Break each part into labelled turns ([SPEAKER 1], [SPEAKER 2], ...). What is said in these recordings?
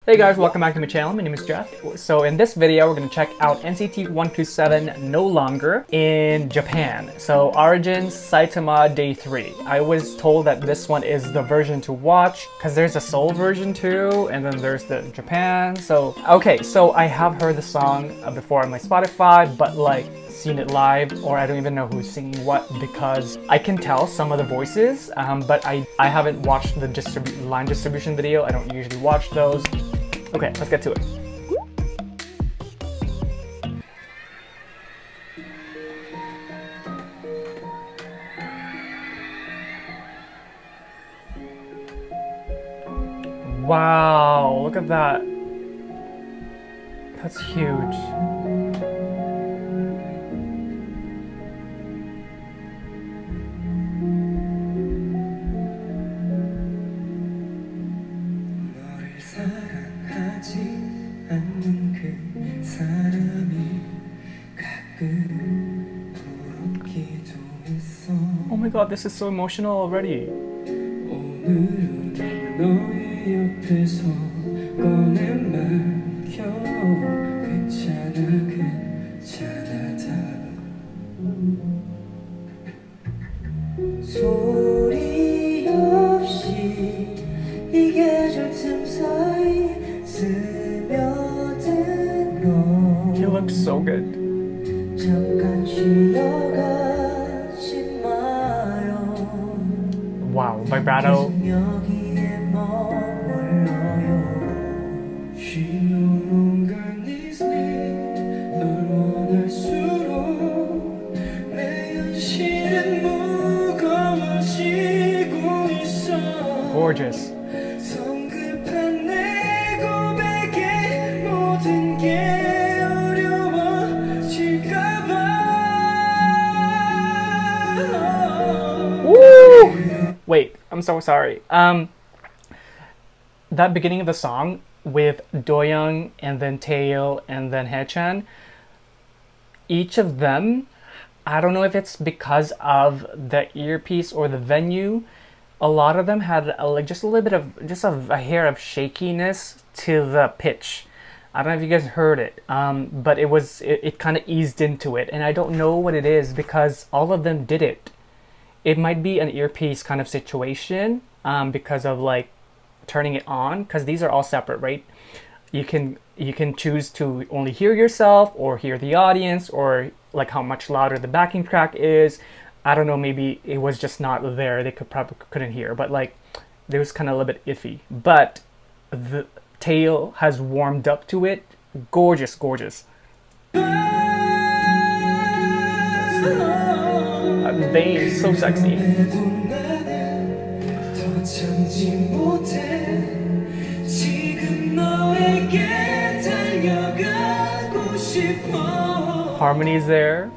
[SPEAKER 1] Hey guys, welcome back to my channel. My name is Jeff. So in this video, we're going to check out NCT 127 No Longer in Japan. So Origins Saitama Day 3. I was told that this one is the version to watch because there's a Seoul version too, and then there's the Japan. So okay, so I have heard the song before on my Spotify, but like seen it live, or I don't even know who's singing what because I can tell some of the voices, but I haven't watched the line distribution video. I don't usually watch those. Okay, let's get to it. Wow, look at that. That's huge. Oh my god, this is so emotional already. He looks so good. Wow, vibrato. Gorgeous. Woo! Wait, I'm so sorry. That beginning of the song with Doyoung and then Taeil and then Haechan, each of them, I don't know if it's because of the earpiece or the venue, a lot of them had like just a little bit of a hair of shakiness to the pitch. I don't know if you guys heard it, but it kind of eased into it, and I don't know what it is because all of them did it. It might be an earpiece kind of situation because of like turning it on, because these are all separate, right? You can choose to only hear yourself or hear the audience, or like how much louder the backing track is. I don't know, maybe it was just not there. They couldn't hear, but like it was kind of a little bit iffy. But the Taeil has warmed up to it. Gorgeous, gorgeous. They so sexy. Harmonies there.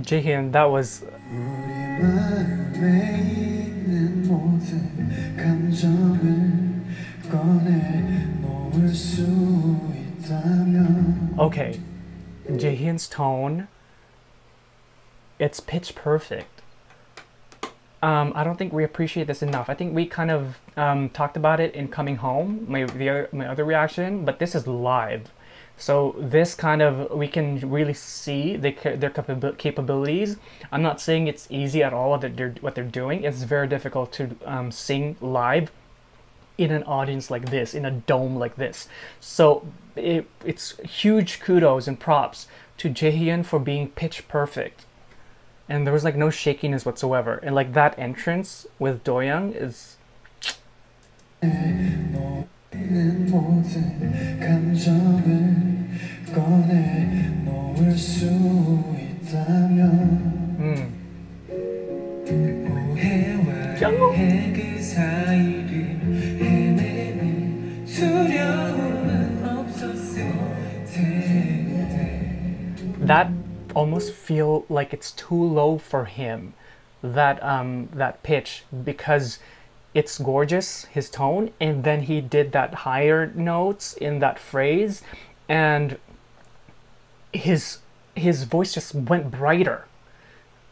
[SPEAKER 1] Jaehyun, that was okay. Jaehyun's tone, it's pitch perfect. I don't think we appreciate this enough. I think we kind of talked about it in Coming Home, my other reaction, but this is live. So this kind of, we can really see their capabilities. I'm not saying it's easy at all what they're doing. It's very difficult to sing live in an audience like this, in a dome like this. So it's huge kudos and props to Jaehyun for being pitch perfect. And there was like no shakiness whatsoever. And like that entrance with Doyoung is... That almost feel like it's too low for him, that pitch, because it's gorgeous, his tone, and then he did that higher notes in that phrase, and his voice just went brighter.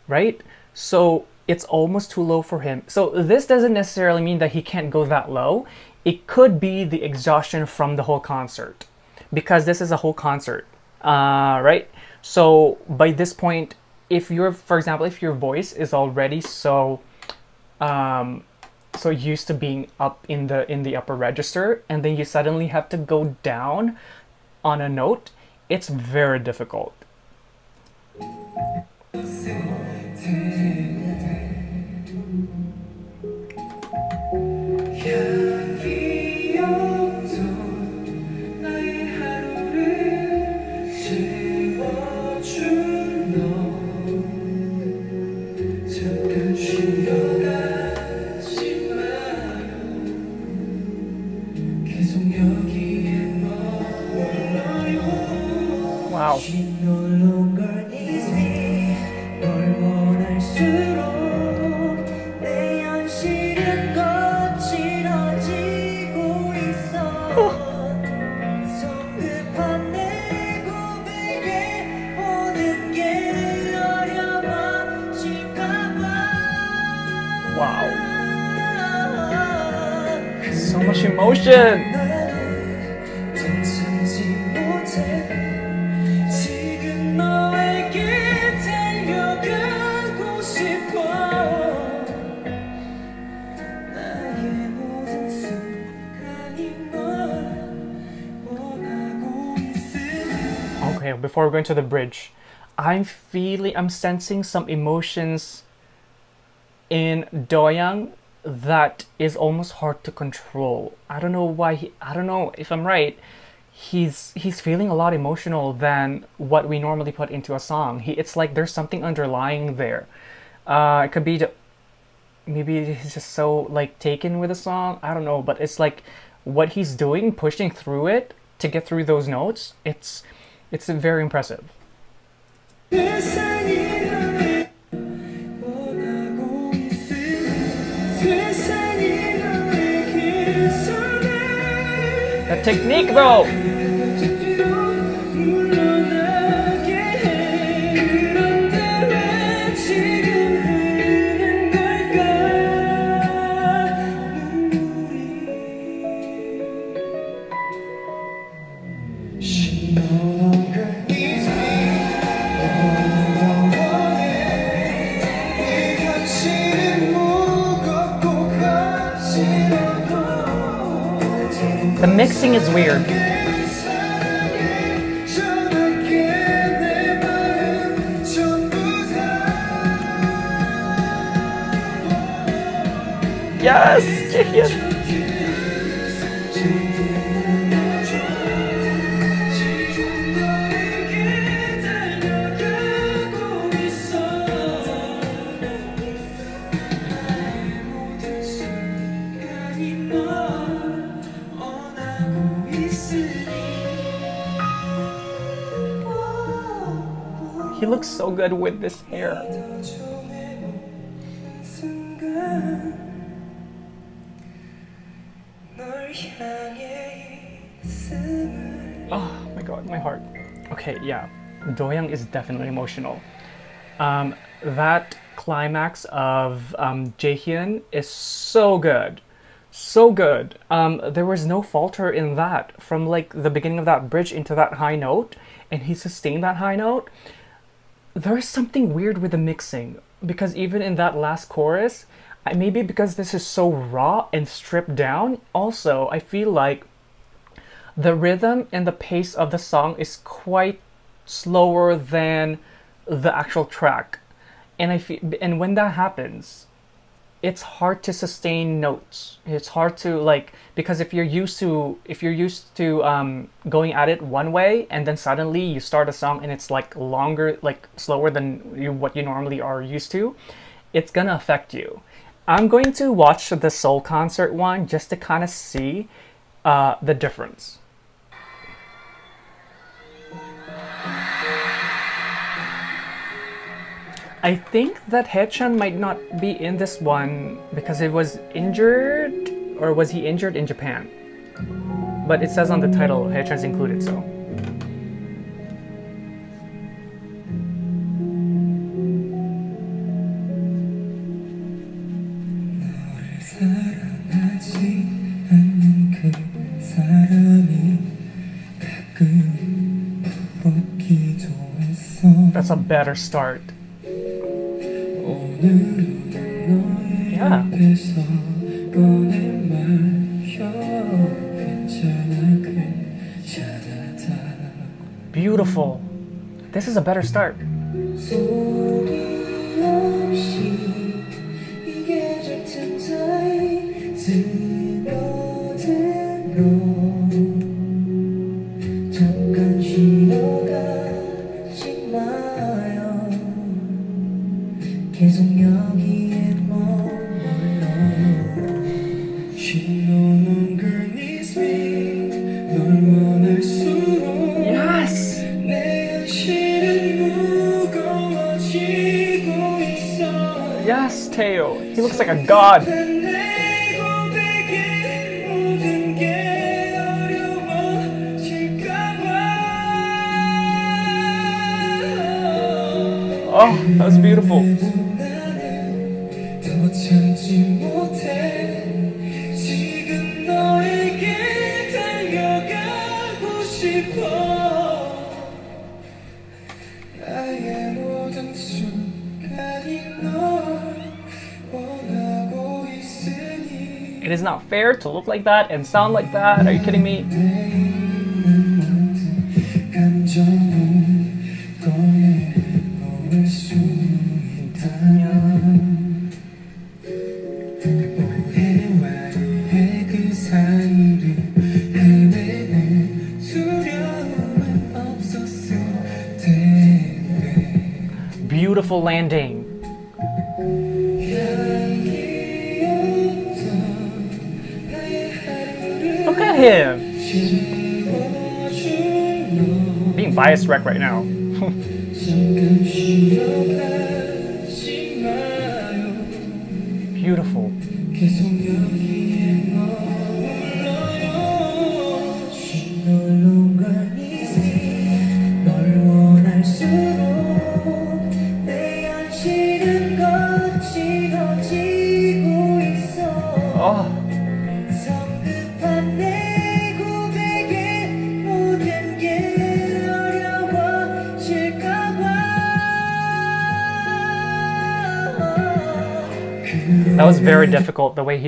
[SPEAKER 1] right? So it's almost too low for him. So this doesn't necessarily mean that he can't go that low. It could be the exhaustion from the whole concert, because this is a whole concert, right? So by this point, if you're, for example, if your voice is already so so used to being up in the upper register, and then you suddenly have to go down on a note, it's very difficult. Wow. Wow. So much emotion. Okay, before we go into the bridge, I'm sensing some emotions in Doyoung that is almost hard to control. I don't know why I don't know if I'm right. He's feeling a lot emotional than what we normally put into a song. It's like there's something underlying there. It could be maybe he's just so like taken with the song. I don't know, but it's like what he's doing, pushing through it to get through those notes. It's very impressive. The technique though! The mixing is weird. Yes! Yes! He looks so good with this hair. Oh my god, my heart. Okay, yeah. Doyoung is definitely emotional. That climax of Jaehyun is so good. So good. There was no falter in that from like the beginning of that bridge into that high note, and he sustained that high note. There is something weird with the mixing, because even in that last chorus, maybe because this is so raw and stripped down, also I feel like the rhythm and the pace of the song is quite slower than the actual track. And when that happens, it's hard to sustain notes. It's hard to like, because if you're used to going at it one way, and then suddenly you start a song and it's like longer, like slower than what you normally are used to, it's gonna affect you. I'm going to watch the Seoul concert one just to kind of see the difference. I think that Haechan might not be in this one because it was injured, or was he injured in Japan? But it says on the title Haechan's included, so. That's a better start. Yeah. Beautiful. This is a better start. Yes! Yes, Teo. He looks like a god. Oh, that was beautiful. It is not fair to look like that and sound like that. Are you kidding me? Beautiful landing. Look at him. Being biased wreck right now. Beautiful. Oh. That was very difficult, the way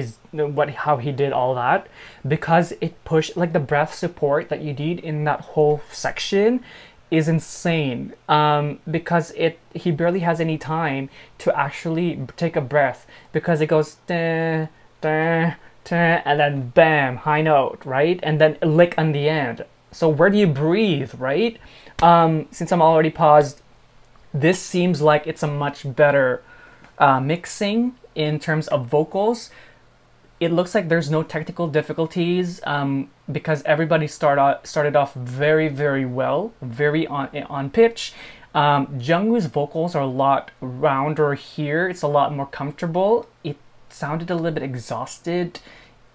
[SPEAKER 1] how he did all that, because it pushed, like, the breath support that you need in that whole section is insane. Because he barely has any time to actually take a breath, because it goes da, da, da, and then bam, high note, right? And then a lick on the end. So where do you breathe, right? Since I'm already paused, this seems like it's a much better mixing in terms of vocals. It looks like there's no technical difficulties, because everybody started off very, very well, very on pitch. Jungwoo's vocals are a lot rounder here. It's a lot more comfortable. It sounded a little bit exhausted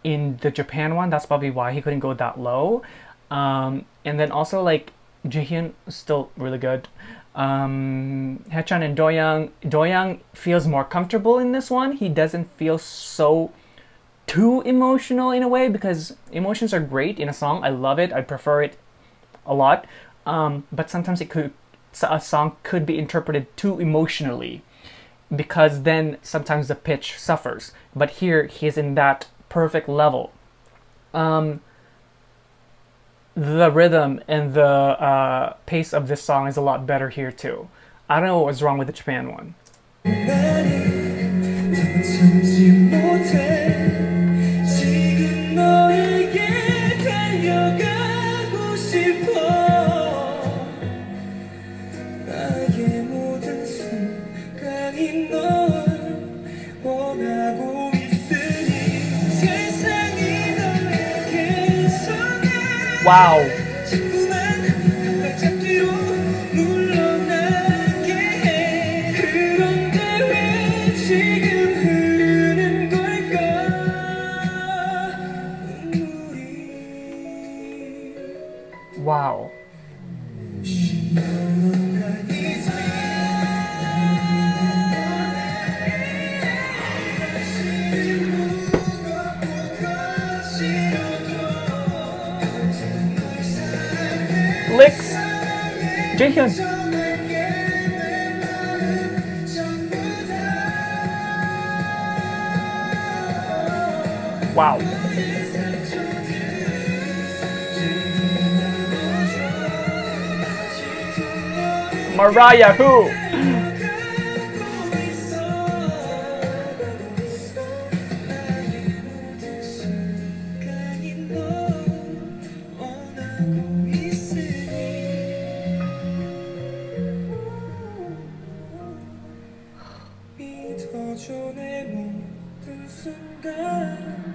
[SPEAKER 1] in the Japan one. That's probably why he couldn't go that low. And then also, like, Jihyun is still really good. Haechan and Doyoung feels more comfortable in this one. He doesn't feel so too emotional in a way, because emotions are great in a song. I love it. I prefer it a lot. But sometimes a song could be interpreted too emotionally, because then sometimes the pitch suffers. But here he's in that perfect level. The rhythm and the pace of this song is a lot better here too. I don't know what was wrong with the Japan one. Wow. Wow. Jaehyun. Wow. Mariah, who?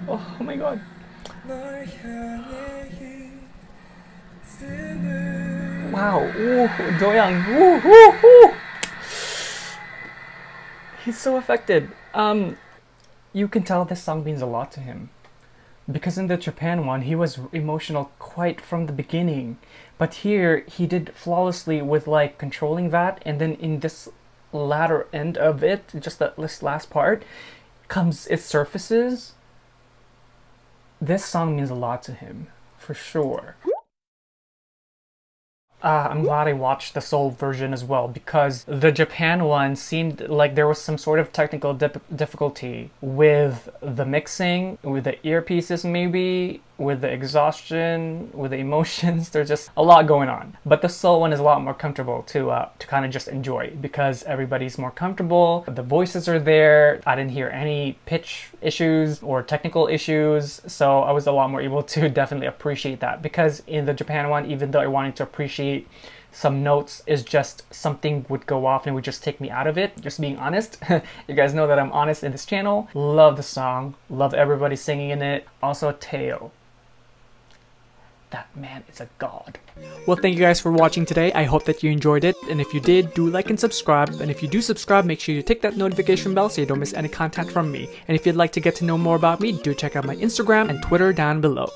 [SPEAKER 1] Oh my god. Wow. Ooh, Doyoung. Ooh, ooh, ooh. He's so affected. You can tell this song means a lot to him. Because in the Japan one, he was emotional quite from the beginning. But here, he did flawlessly with like controlling that. And then in this latter end of it, just this last part, it surfaces. This song means a lot to him, for sure. I'm glad I watched the Seoul version as well, because the Japan one seemed like there was some sort of technical difficulty with the mixing, with the earpieces maybe, with the exhaustion, with the emotions. There's just a lot going on. But the Seoul one is a lot more comfortable to kind of just enjoy, because everybody's more comfortable, the voices are there, I didn't hear any pitch issues or technical issues, so I was a lot more able to definitely appreciate that. Because in the Japan one, even though I wanted to appreciate some notes, is just something would go off and it would just take me out of it, just being honest. You guys know that I'm honest in this channel. Love the song, love everybody singing in it. Also Taeil, that man is a god. Well, thank you guys for watching today. I hope that you enjoyed it, and if you did, do like and subscribe. And if you do subscribe, make sure you tick that notification bell so you don't miss any content from me. And if you'd like to get to know more about me, do check out my Instagram and Twitter down below.